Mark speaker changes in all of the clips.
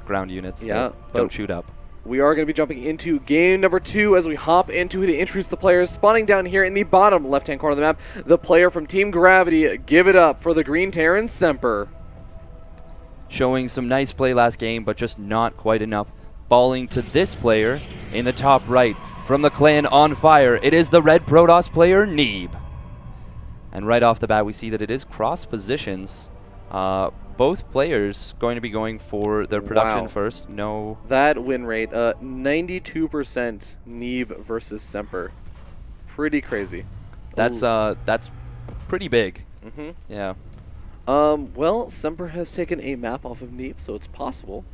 Speaker 1: ground units
Speaker 2: Yeah,
Speaker 1: that don't shoot up.
Speaker 2: We are going to be jumping into game number 2 as we hop into it to introduce the players. Spawning down here in the bottom left-hand corner of the map, the player from Team Gravity. Give it up for the Green Terran, Semper.
Speaker 1: Showing some nice play last game, but just not quite enough. Falling to this player in the top right from the clan On Fire. It is the red Protoss player, Neeb. And right off the bat, we see that it is cross positions. Both players going to be going for their production first. No.
Speaker 2: That win rate, 92% Neeb versus Semper. Pretty crazy.
Speaker 1: That's pretty big. Yeah.
Speaker 2: Well, Semper has taken a map off of Neeb, so it's possible.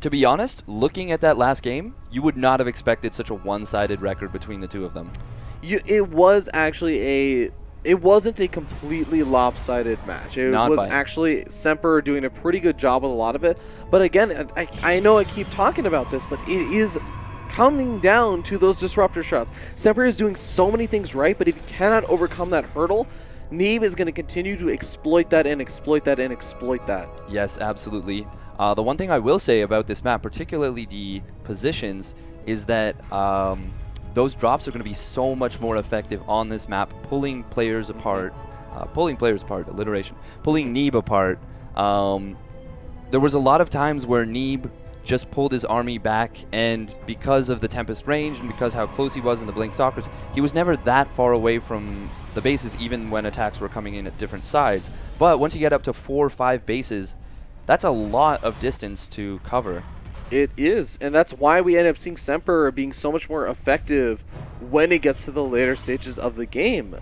Speaker 1: To be honest, looking at that last game, you would not have expected such a one-sided record between the two of them.
Speaker 2: It was actually it wasn't a completely lopsided match. It was actually Semper doing a pretty good job with a lot of it. But again, I know I keep talking about this, but it is coming down to those disruptor shots. Semper is doing so many things right, but if you cannot overcome that hurdle, Neeb is going to continue to exploit that and exploit that and exploit that.
Speaker 1: Yes, absolutely. The one thing I will say about this map, particularly the positions, is that those drops are going to be so much more effective on this map, pulling players apart, pulling Neeb apart. There was a lot of times where Neeb just pulled his army back, and because of the Tempest range and because how close he was in the Blink Stalkers, he was never that far away from the bases, even when attacks were coming in at different sides. But once you get up to 4 or 5 bases, that's a lot of distance to cover.
Speaker 2: It is, and that's why we end up seeing Semper being so much more effective when it gets to the later stages of the game.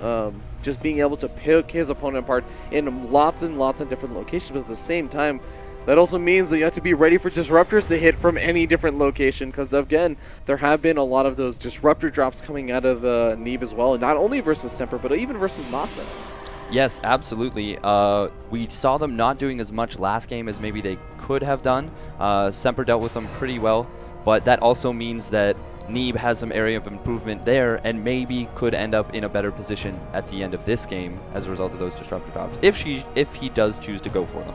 Speaker 2: Just being able to pick his opponent apart in lots and lots of different locations, but at the same time, that also means that you have to be ready for disruptors to hit from any different location, because again, there have been a lot of those disruptor drops coming out of Neeb as well, not only versus Semper, but even versus Masa.
Speaker 1: Yes, absolutely. We saw them not doing as much last game as maybe they could have done. Semper dealt with them pretty well, but that also means that Neeb has some area of improvement there and maybe could end up in a better position at the end of this game as a result of those disruptor drops, if he does choose to go for them.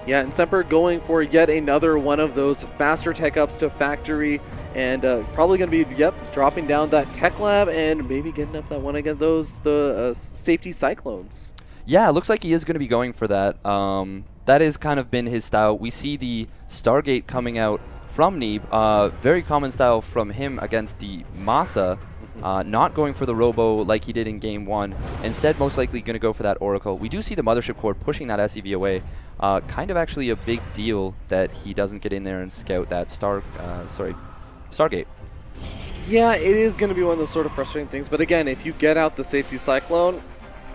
Speaker 2: Yeah, and Semper going for yet another one of those faster tech ups to factory, and probably going to be, dropping down that tech lab and maybe getting up that one again, the safety cyclones.
Speaker 1: Yeah, it looks like he is going to be going for that. That has kind of been his style. We see the Stargate coming out from Neeb. Very common style from him against the Masa. Not going for the Robo like he did in Game 1. Instead, most likely going to go for that Oracle. We do see the Mothership Core pushing that SEV away. Kind of actually a big deal that he doesn't get in there and scout that Stargate.
Speaker 2: Yeah, it is going to be one of those sort of frustrating things. But again, if you get out the safety cyclone,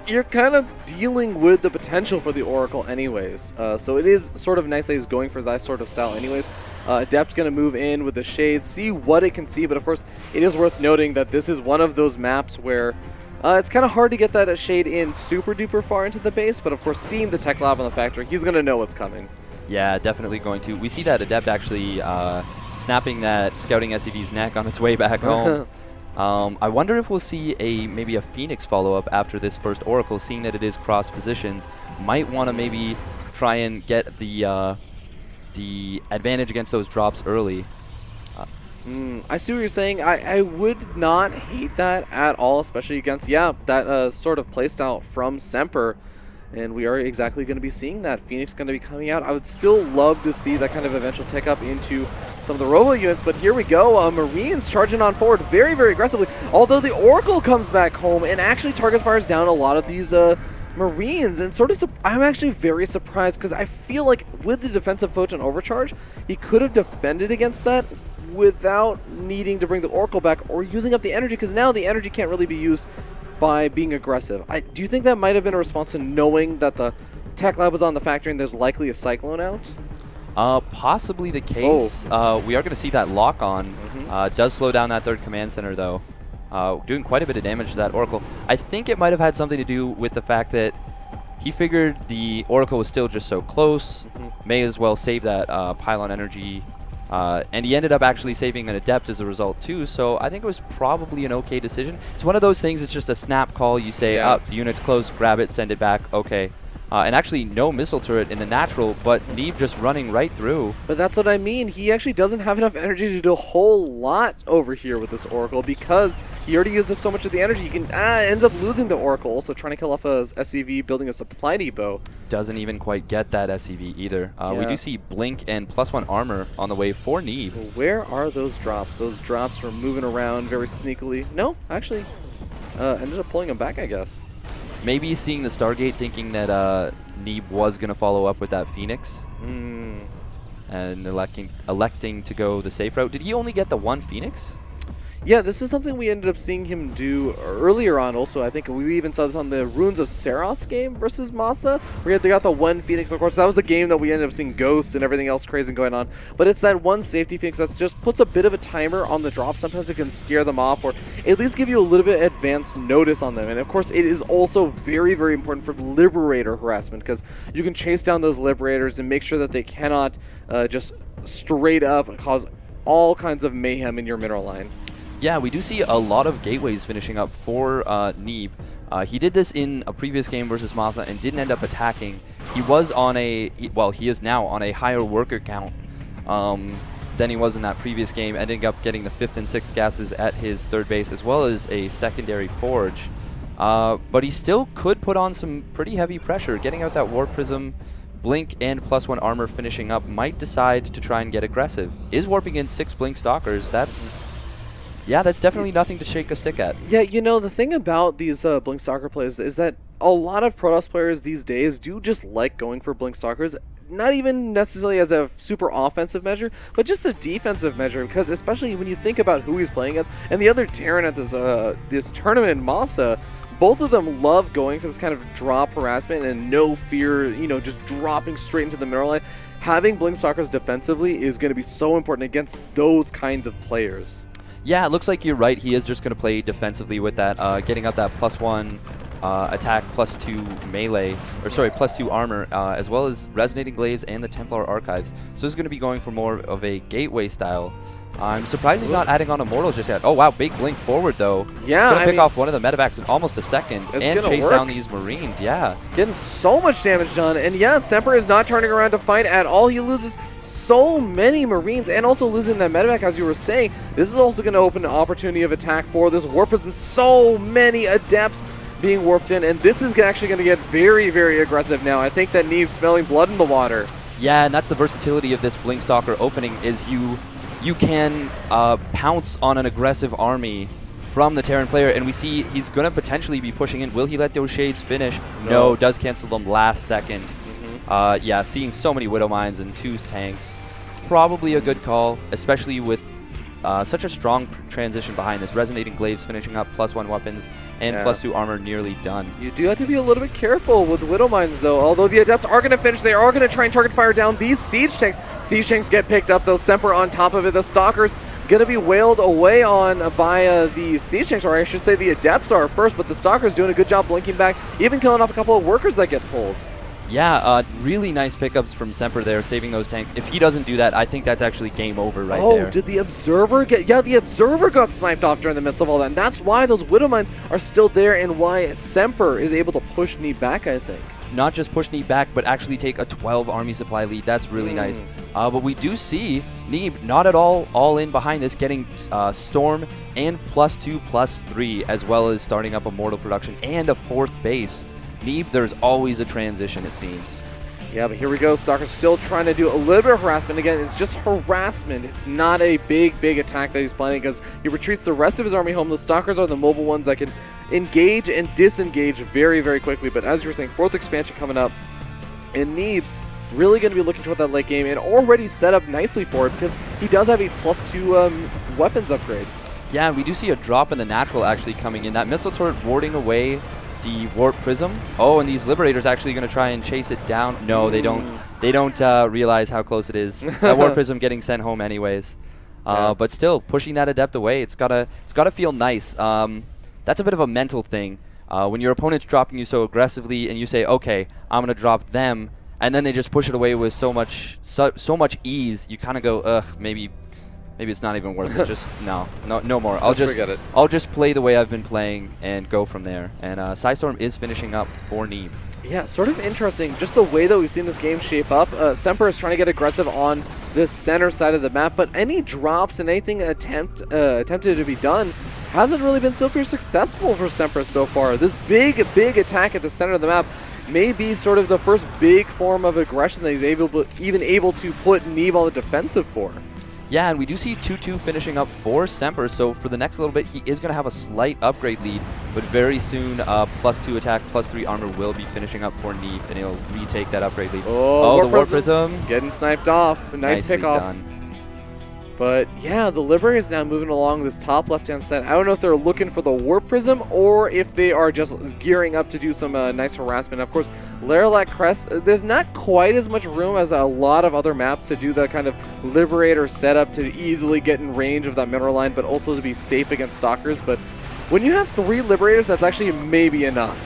Speaker 2: you're kind of dealing with the potential for the Oracle anyways. So it is sort of nice that he's going for that sort of style anyways. Adept's going to move in with the Shades, see what it can see, but of course it is worth noting that this is one of those maps where it's kind of hard to get that Shade in super duper far into the base, but of course seeing the tech lab on the factory, he's going to know what's coming.
Speaker 1: Yeah, definitely going to. We see that Adept actually snapping that scouting SEV's neck on its way back home. I wonder if we'll see maybe a Phoenix follow-up after this first Oracle, seeing that it is cross positions. Might want to maybe try and get the advantage against those drops early.
Speaker 2: I see what you're saying. I would not hate that at all, especially against, that sort of playstyle from Semper. And we are exactly going to be seeing that. Phoenix going to be coming out. I would still love to see that kind of eventual tech up into some of the Robo units, but here we go. Marines charging on forward very, very aggressively. Although the Oracle comes back home and actually target fires down a lot of these Marines. And sort of, I'm actually very surprised because I feel like with the defensive photon overcharge, he could have defended against that without needing to bring the Oracle back or using up the energy, because now the energy can't really be used by being aggressive. Do you think that might have been a response to knowing that the tech lab was on the factory and there's likely a cyclone out?
Speaker 1: Possibly the case. We are going to see that lock on. Does slow down that third command center though. Doing quite a bit of damage to that Oracle. I think it might have had something to do with the fact that he figured the Oracle was still just so close. May as well save that pylon energy. And he ended up actually saving an Adept as a result too, so I think it was probably an okay decision. It's one of those things, it's just a snap call. You say, the unit's close, grab it, send it back, okay. And actually no missile turret in the natural, but Neeb just running right through.
Speaker 2: But that's what I mean. He actually doesn't have enough energy to do a whole lot over here with this Oracle because he already used up so much of the energy. He can ends up losing the Oracle, also trying to kill off a SCV, building a supply depot.
Speaker 1: Doesn't even quite get that SCV either. We do see Blink and +1 armor on the way for Neeb.
Speaker 2: Where are those drops? Those drops were moving around very sneakily. No, actually, ended up pulling them back, I guess.
Speaker 1: Maybe seeing the Stargate, thinking that Neeb was going to follow up with that Phoenix. And electing to go the safe route. Did he only get the one Phoenix?
Speaker 2: Yeah, this is something we ended up seeing him do earlier on also. I think we even saw this on the Runes of Saros game versus Masa, where they got the one Phoenix. Of course, that was the game that we ended up seeing ghosts and everything else crazy going on. But it's that one safety Phoenix that just puts a bit of a timer on the drop. Sometimes it can scare them off or at least give you a little bit advanced notice on them. And of course, it is also very, very important for Liberator harassment because you can chase down those Liberators and make sure that they cannot just straight up cause all kinds of mayhem in your mineral line.
Speaker 1: Yeah, we do see a lot of gateways finishing up for Neeb. He did this in a previous game versus Masa and didn't end up attacking. He was on he is now on a higher worker count than he was in that previous game, ending up getting the 5th and 6th gases at his third base, as well as a secondary forge. But he still could put on some pretty heavy pressure. Getting out that Warp Prism, Blink, and +1 armor finishing up, might decide to try and get aggressive. Is warping in 6 Blink Stalkers. Yeah, that's definitely nothing to shake a stick at.
Speaker 2: Yeah, you know, the thing about these Blink Stalker players is that a lot of Protoss players these days do just like going for Blink Stalkers, not even necessarily as a super offensive measure, but just a defensive measure, because especially when you think about who he's playing against, and the other Terran at this tournament in Masa, both of them love going for this kind of drop harassment and no fear, you know, just dropping straight into the mineral line. Having Blink Stalkers defensively is going to be so important against those kinds of players.
Speaker 1: Yeah, it looks like you're right. He is just going to play defensively with that, getting out that +1 attack, +2 melee, or sorry, +2 armor, as well as Resonating Glaives and the Templar Archives. So he's going to be going for more of a gateway style. I'm surprised he's not adding on Immortals just yet. Oh wow, big blink forward though.
Speaker 2: Yeah,
Speaker 1: gonna pick off one of the medevacs in almost a second and chase
Speaker 2: work.
Speaker 1: down these Marines. Yeah,
Speaker 2: getting so much damage done, and yeah, Semper is not turning around to fight at all. He loses so many Marines and also losing that medevac, as you were saying. This is also going to open an opportunity of attack for this warp prison. So many adepts being warped in, and this is actually going to get very, very aggressive now. I think that Neeb's smelling blood in the water.
Speaker 1: Yeah, and that's the versatility of this Blink Stalker opening, is you can pounce on an aggressive army from the Terran player, and we see he's going to potentially be pushing in. Will he let those shades finish? No, does cancel them last second. Yeah, seeing so many Widow Mines and 2 tanks, probably a good call, especially with such a strong transition behind this. Resonating Glaives finishing up, +1 weapons, and +2 armor nearly done.
Speaker 2: You do have to be a little bit careful with Widow Mines, though. Although the Adepts are going to finish, they are going to try and target fire down these Siege Tanks. Siege Tanks get picked up, though. Semper on top of it. The Stalkers going to be wailed away on by the Siege Tanks, or I should say the Adepts are first, but the Stalkers doing a good job blinking back, even killing off a couple of workers that get pulled.
Speaker 1: Yeah, really nice pickups from Semper there, saving those tanks. If he doesn't do that, I think that's actually game over right there.
Speaker 2: Oh, did the Observer get... Yeah, the Observer got sniped off during the midst of all that, and that's why those Widow Mines are still there and why Semper is able to push Neeb back, I think.
Speaker 1: Not just push Neeb back, but actually take a 12 army supply lead. That's really nice. But we do see Neeb not at all in behind this, getting Storm and +2/+3, as well as starting up Immortal production and a 4th base. Neeb, there's always a transition, it seems.
Speaker 2: Yeah, but here we go. Stalker's still trying to do a little bit of harassment. Again, it's just harassment. It's not a big attack that he's planning, because he retreats the rest of his army home. The Stalkers are the mobile ones that can engage and disengage very, very quickly. But as you were saying, 4th expansion coming up. And Neeb really going to be looking toward that late game and already set up nicely for it, because he does have a +2 weapons upgrade. Yeah,
Speaker 1: we do see a drop in the natural actually coming in. That missile turret warding away the Warp Prism. Oh, and these Liberators actually going to try and chase it down. No, they don't. They don't realize how close it is. That Warp Prism getting sent home anyways. But still, pushing that Adept away, it's gotta feel nice. That's a bit of a mental thing. When your opponent's dropping you so aggressively, and you say, "Okay, I'm gonna drop them," and then they just push it away with so much ease, you kind of go, "Ugh, maybe it's not even worth it. Just no more. I'll
Speaker 2: forget it.
Speaker 1: I'll just play the way I've been playing and go from there." And Psystorm is finishing up for Neeb.
Speaker 2: Yeah, sort of interesting. Just the way that we've seen this game shape up. Semper is trying to get aggressive on this center side of the map, but any drops and anything attempted to be done hasn't really been super successful for Semper so far. This big attack at the center of the map may be sort of the first big form of aggression that he's even able to put Neeb on the defensive for.
Speaker 1: Yeah, and we do see 2-2 finishing up for Semper, so for the next little bit, he is going to have a slight upgrade lead, but very soon, +2 attack, +3 armor will be finishing up for Neeb, and he'll retake that upgrade lead.
Speaker 2: Oh,
Speaker 1: the Warp Prism.
Speaker 2: Getting sniped off. A nice
Speaker 1: Nicely
Speaker 2: pick-off.
Speaker 1: done.
Speaker 2: But yeah, the Liberator is now moving along this top left-hand side. I don't know if they're looking for the Warp Prism or if they are just gearing up to do some nice harassment. Of course, Laralac Crest, there's not quite as much room as a lot of other maps to do the kind of Liberator setup to easily get in range of that mineral line, but also to be safe against Stalkers. But when you have 3 Liberators, that's actually maybe enough.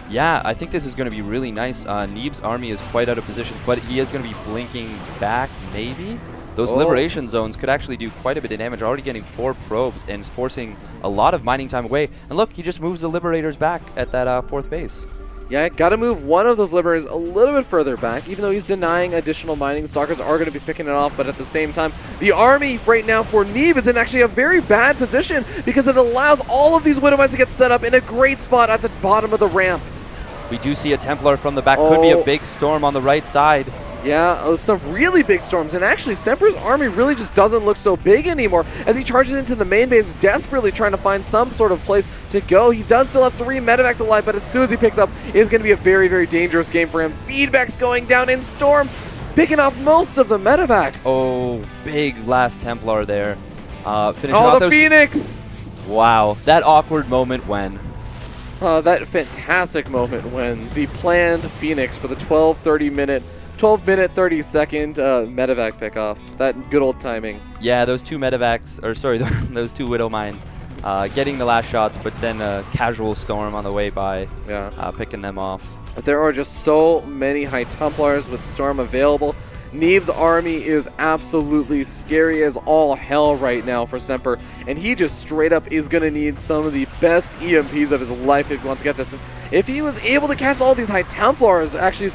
Speaker 1: Yeah, I think this is going to be really nice. Neeb's army is quite out of position, but he is going to be blinking back, maybe? Those liberation zones could actually do quite a bit of damage, already getting 4 probes and is forcing a lot of mining time away. And look, he just moves the Liberators back at that 4th base.
Speaker 2: Yeah, got to move one of those Liberators a little bit further back, even though he's denying additional mining. Stalkers are going to be picking it off, but at the same time, the army right now for Neeb is in actually a very bad position because it allows all of these Widow Mines to get set up in a great spot at the bottom of the ramp.
Speaker 1: We do see a Templar from the back. Could be a big storm on the right side.
Speaker 2: Yeah, some really big storms, and actually Semper's army really just doesn't look so big anymore as he charges into the main base, desperately trying to find some sort of place to go. He does still have 3 medevacs alive, but as soon as he picks up, it's going to be a very, very dangerous game for him. Feedback's going down in Storm, picking off most of the medevacs.
Speaker 1: Oh, big last Templar there. Finishing
Speaker 2: off
Speaker 1: the
Speaker 2: those Phoenix!
Speaker 1: Wow, that awkward moment when...
Speaker 2: that fantastic moment when the planned Phoenix for the 12-minute 30-second medevac pickoff. That good old timing.
Speaker 1: Yeah, those 2 medevacs, or sorry, those 2 Widow Mines, getting the last shots, but then a casual storm on the way by, picking them off.
Speaker 2: But there are just so many High Templars with Storm available. Neeb's army is absolutely scary as all hell right now for Semper, and he just straight up is going to need some of the best EMPs of his life if he wants to get this. If he was able to catch all these High Templars actually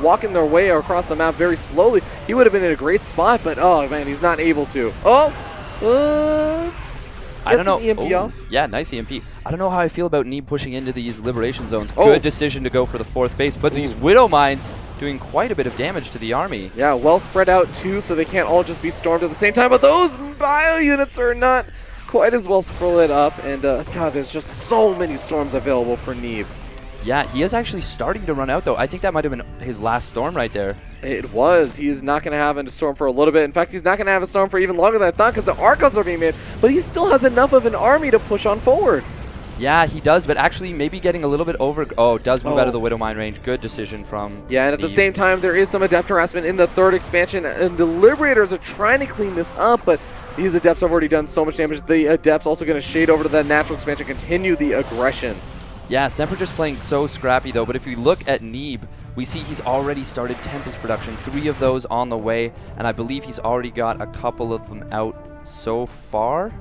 Speaker 2: walking their way across the map very slowly, he would have been in a great spot, but oh man, he's not able to.
Speaker 1: I don't know.
Speaker 2: EMP off.
Speaker 1: Yeah, nice EMP. I don't know how I feel about Neeb pushing into these liberation zones. Good decision to go for the 4th base, but these Widow Mines doing quite a bit of damage to the army.
Speaker 2: Yeah, well spread out too, so they can't all just be stormed at the same time, but those bio units are not quite as well split up, and God, there's just so many storms available for Neeb.
Speaker 1: Yeah, he is actually starting to run out, though. I think that might have been his last storm right there.
Speaker 2: It was. He's not going to have a storm for a little bit. In fact, he's not going to have a storm for even longer than I thought because the Archons are being made, but he still has enough of an army to push on forward.
Speaker 1: Yeah, he does, but actually maybe getting a little bit over... Oh, does move out of the Widow Mine range. Good decision from...
Speaker 2: Yeah, and at the same time, there is some Adept harassment in the 3rd expansion, and the Liberators are trying to clean this up, but these Adepts have already done so much damage. The Adepts also going to shade over to the natural expansion, continue the aggression.
Speaker 1: Yeah, Semper just playing so scrappy, though, but if we look at Neeb, we see he's already started Tempest production, 3 of those on the way, and I believe he's already got a couple of them out so far.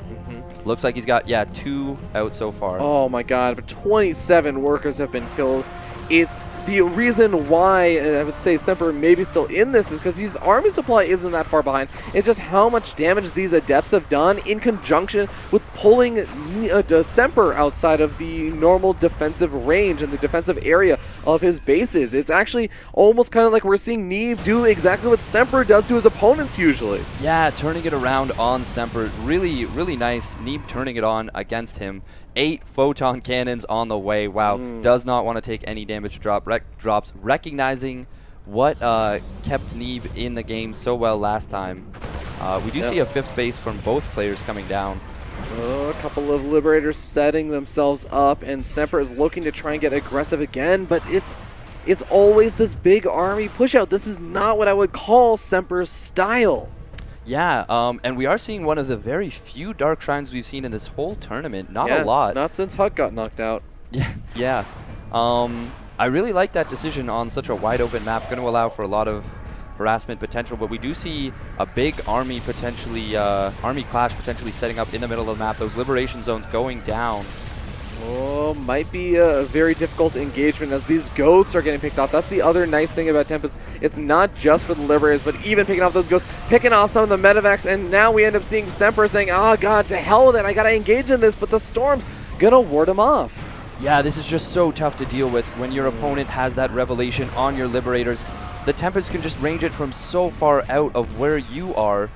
Speaker 1: Looks like he's got, 2 out so far.
Speaker 2: Oh my god, but 27 workers have been killed. It's the reason why I would say Semper may be still in this is because his army supply isn't that far behind. It's just how much damage these Adepts have done in conjunction with pulling Semper outside of the normal defensive range and the defensive area of his bases. It's actually almost kind of like we're seeing Neeb do exactly what Semper does to his opponents usually.
Speaker 1: Yeah, turning it around on Semper. Really, really nice. Neeb turning it on against him. 8 photon cannons on the way. Wow, does not want to take any damage drops. Recognizing what kept Neeb in the game so well last time. We do see a 5th base from both players coming down.
Speaker 2: A couple of Liberators setting themselves up, and Semper is looking to try and get aggressive again, but it's always this big army push out. This is not what I would call Semper's style.
Speaker 1: Yeah, and we are seeing one of the very few Dark Shrines we've seen in this whole tournament. Not a lot.
Speaker 2: Not since Huck got knocked out.
Speaker 1: Yeah. I really like that decision on such a wide open map. Going to allow for a lot of harassment potential, but we do see a big army potentially, army clash potentially setting up in the middle of the map. Those liberation zones going down.
Speaker 2: Oh, might be a very difficult engagement as these ghosts are getting picked off. That's the other nice thing about Tempest. It's not just for the Liberators, but even picking off those ghosts, picking off some of the medevacs, and now we end up seeing Semper saying, oh god, to hell with it, I gotta engage in this, but the Storm's gonna ward him off.
Speaker 1: Yeah, this is just so tough to deal with when your opponent has that revelation on your Liberators. The Tempest can just range it from so far out of where you are.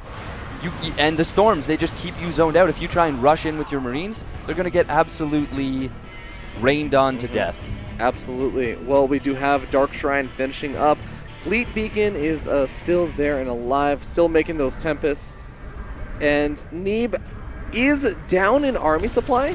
Speaker 1: And the Storms, they just keep you zoned out. If you try and rush in with your Marines, they're going to get absolutely rained on to death.
Speaker 2: Absolutely. Well, we do have Dark Shrine finishing up. Fleet Beacon is still there and alive, still making those Tempests. And Neeb is down in army supply.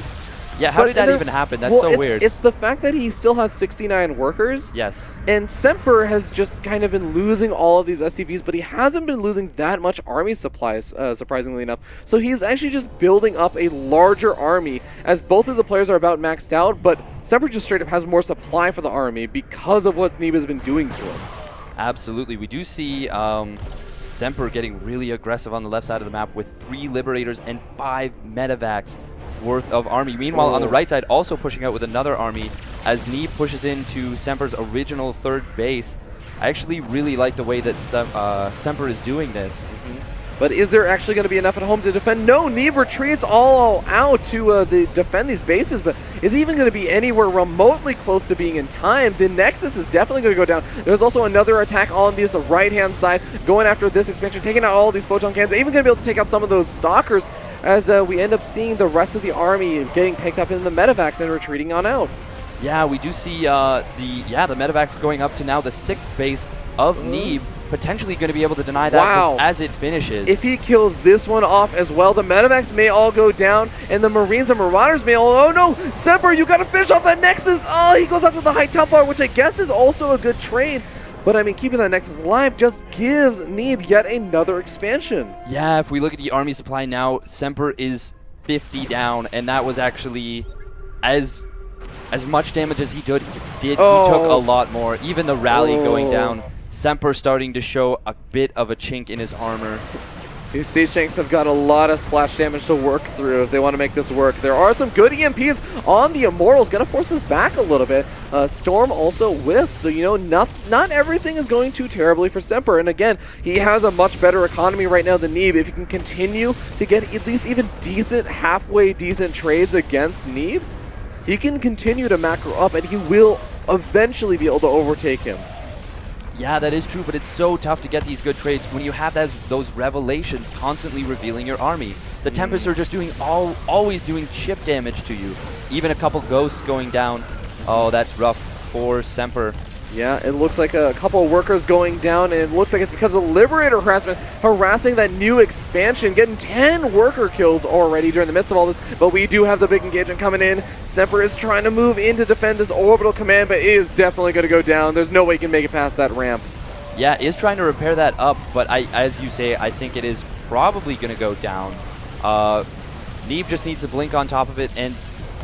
Speaker 1: Yeah, how did that even happen? That's so weird.
Speaker 2: It's the fact that he still has 69 workers.
Speaker 1: Yes.
Speaker 2: And Semper has just kind of been losing all of these SCVs, but he hasn't been losing that much army supplies, surprisingly enough. So he's actually just building up a larger army, as both of the players are about maxed out, but Semper just straight up has more supply for the army because of what Neeb has been doing to him.
Speaker 1: Absolutely. We do see Semper getting really aggressive on the left side of the map with 3 Liberators and 5 medevacs worth of army. Meanwhile, on the right side, also pushing out with another army as Neeb pushes into Semper's original 3rd base. I actually really like the way that Semper is doing this.
Speaker 2: But is there actually going to be enough at home to defend? No, Neeb retreats all out to defend these bases, but is he even going to be anywhere remotely close to being in time? The Nexus is definitely going to go down. There's also another attack on this right-hand side, going after this expansion, taking out all these photon cannons, even going to be able to take out some of those stalkers, as we end up seeing the rest of the army getting picked up in the medevacs and retreating on out.
Speaker 1: Yeah, we do see the medevacs going up to now the 6th base of Neeb, potentially going to be able to deny that as it finishes.
Speaker 2: If he kills this one off as well, the medevacs may all go down, and the Marines and Marauders may all... Oh no! Semper, you gotta finish off that Nexus! Oh, he goes after the High Templar, which I guess is also a good trade. But I mean, keeping that Nexus alive just gives Neeb yet another expansion. Yeah,
Speaker 1: if we look at the army supply now, Semper is 50 down, and that was actually as much damage as he did. He took a lot more. Even the rally going down, Semper starting to show a bit of a chink in his armor.
Speaker 2: These Siege Tanks have got a lot of splash damage to work through if they want to make this work. There are some good EMPs on the Immortals, going to force this back a little bit. Storm also whiffs, so you know, not everything is going too terribly for Semper. And again, he has a much better economy right now than Neeb. If he can continue to get at least even decent, halfway decent trades against Neeb, he can continue to macro up and he will eventually be able to overtake him.
Speaker 1: Yeah, that is true, but it's so tough to get these good trades when you have those revelations constantly revealing your army. The Tempests are just always doing chip damage to you. Even a couple ghosts going down. Oh, that's rough for Semper.
Speaker 2: Yeah, it looks like a couple of workers going down, and it looks like it's because of Liberator harassment, harassing that new expansion, getting 10 worker kills already during the midst of all this. But we do have the big engagement coming in. Semper is trying to move in to defend this orbital command, but it is definitely going to go down. There's no way he can make it past that ramp.
Speaker 1: Yeah, is trying to repair that up, but as you say, I think it is probably going to go down. Neeb just needs to blink on top of it and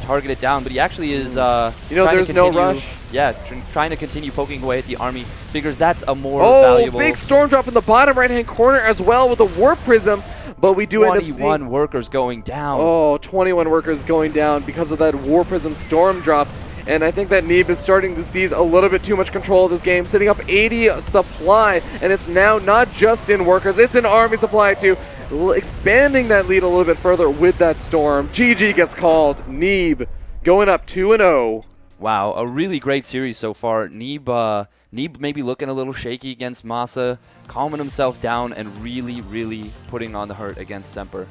Speaker 1: target it down, but he actually is
Speaker 2: there's no rush.
Speaker 1: Yeah, trying to continue poking away at the army. Figures that's a more valuable...
Speaker 2: Big storm drop in the bottom right-hand corner as well with a Warp Prism, but we do end up seeing...
Speaker 1: 21 workers going down.
Speaker 2: Oh, 21 workers going down because of that Warp Prism storm drop. And I think that Neeb is starting to seize a little bit too much control of this game, sitting up 80 supply, and it's now not just in workers, it's in army supply too, expanding that lead a little bit further with that storm. GG gets called. Neeb going up 2-0.
Speaker 1: Wow, a really great series so far. Neeb maybe looking a little shaky against Masa, calming himself down and really, really putting on the hurt against Semper.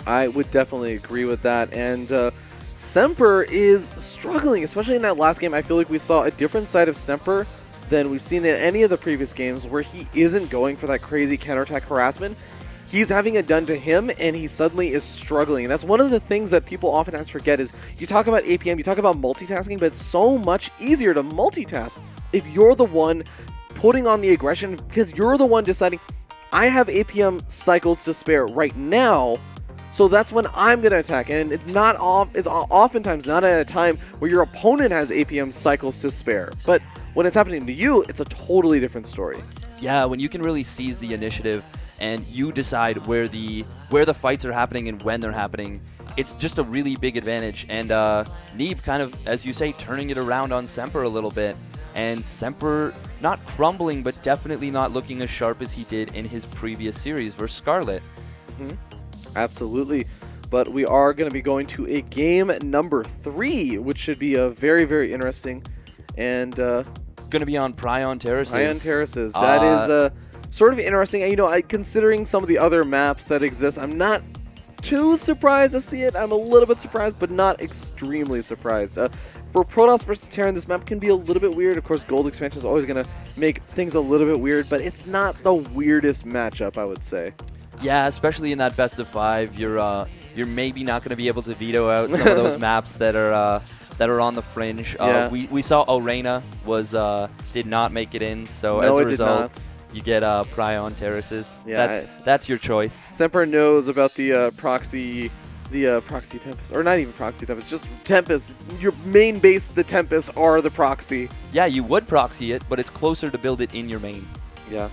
Speaker 2: I would definitely agree with that. And Semper is struggling, especially in that last game. I feel like we saw a different side of Semper than we've seen in any of the previous games where he isn't going for that crazy counterattack harassment. He's having it done to him, and he suddenly is struggling. And that's one of the things that people oftentimes forget is you talk about APM, you talk about multitasking, but it's so much easier to multitask if you're the one putting on the aggression, because you're the one deciding, I have APM cycles to spare right now, so that's when I'm going to attack. And it's oftentimes not at a time where your opponent has APM cycles to spare. But when it's happening to you, it's a totally different story.
Speaker 1: Yeah, when you can really seize the initiative and you decide where the fights are happening and when they're happening, it's just a really big advantage. And Neeb kind of, as you say, turning it around on Semper a little bit. And Semper not crumbling, but definitely not looking as sharp as he did in his previous series versus Scarlet.
Speaker 2: Absolutely. But we are going to be going to a game number 3, which should be a very, very interesting. And
Speaker 1: Going to be on Prion Terraces.
Speaker 2: Prion Terraces. That is sort of interesting. And, you know, considering some of the other maps that exist, I'm not too surprised to see it. I'm a little bit surprised, but not extremely surprised. For Protoss versus Terran, this map can be a little bit weird. Of course, Gold expansion is always going to make things a little bit weird, but it's not the weirdest matchup, I would say.
Speaker 1: Yeah, especially in that best of 5, you're maybe not going to be able to veto out some of those maps that are on the fringe.
Speaker 2: Yeah.
Speaker 1: We saw Orena did not make it in, so
Speaker 2: No,
Speaker 1: as a
Speaker 2: it did
Speaker 1: result,
Speaker 2: not.
Speaker 1: you get Prion Terraces.
Speaker 2: Yeah,
Speaker 1: That's your choice.
Speaker 2: Semper knows about the proxy Tempest, or not even proxy Tempest, just Tempest. Your main base, the Tempest, are the proxy.
Speaker 1: Yeah, you would proxy it, but it's closer to build it in your main.
Speaker 2: Yeah.